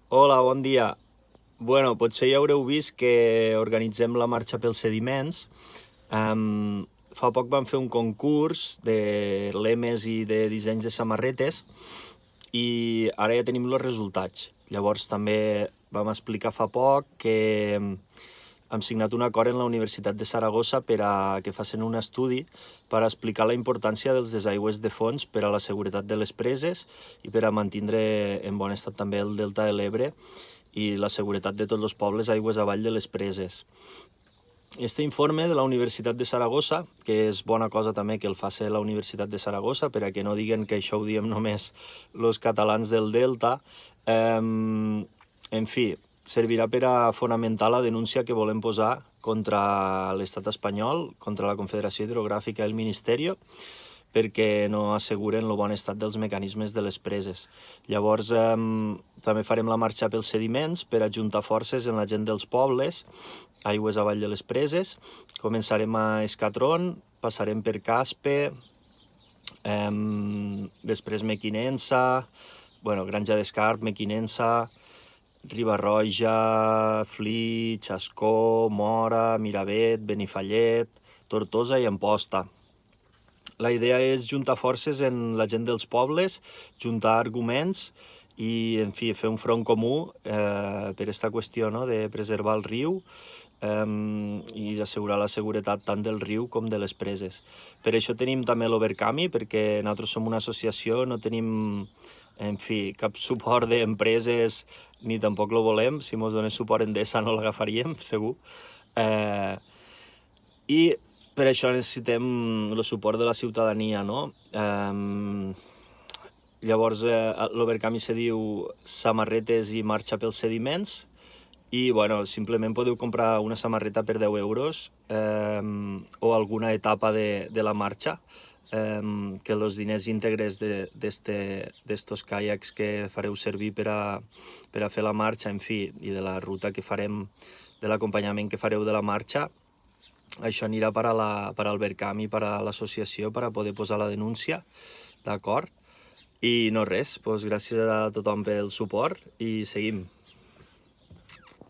Hola, bon dia. Bueno, potser ja haureu vist que organitzem la marxa pels sediments. Fa poc vam fer un concurs de lemes i de dissenys de samarretes i ara ja tenim els resultats. Llavors també vam explicar fa poc que hem signat un acord en la Universitat de Saragossa per a que facin un estudi per a explicar la importància dels desaigües de fons per a la seguretat de les preses i per a mantenir en bon estat també el delta de l'Ebre i la seguretat de tots els pobles aigües avall de les preses. Este informe de la Universitat de Saragossa, que és bona cosa també que el faci la Universitat de Saragossa, per a que no diguen que això ho diem només els catalans del Delta, en fi, servirà per a fonamentar la denúncia que volem posar contra l'estat espanyol, contra la Confederació Hidrogràfica i el Ministeri, perquè no asseguren el bon estat dels mecanismes de les preses. Llavors, també farem la marxa pels sediments per ajuntar forces en la gent dels pobles, aigües avall de les preses. Començarem a Escatron, passarem per Caspe, després Mequinensa, Granja d'Escarp, Mequinensa, Riba-roja, Flix, Ascó, Móra, Miravet, Benifallet, Tortosa i Amposta. La idea és juntar forces en la gent dels pobles, juntar arguments i, en fi, fer un front comú per aquesta qüestió, no?, de preservar el riu i assegurar la seguretat tant del riu com de les preses. Per això tenim també l'Overcami, perquè nosaltres som una associació, no tenim, en fi, cap suport d'empreses, ni tampoc lo volem. Si mos donés suport Endesa no l'agafaríem, segur. I per això necessitem el suport de la ciutadania, no? Llavors, l'Overcami se diu Samarretes i marxa pels sediments i, simplement podeu comprar una samarreta per 10 euros o alguna etapa de la marxa, que els diners íntegres d'estos caiacs que fareu servir per a fer la marxa, en fi, i de la ruta que farem, de l'acompanyament que fareu de la marxa, això anirà per al Vercam i per a l'associació per a poder posar la denúncia, d'acord? I no res, doncs gràcies a tothom pel suport i seguim.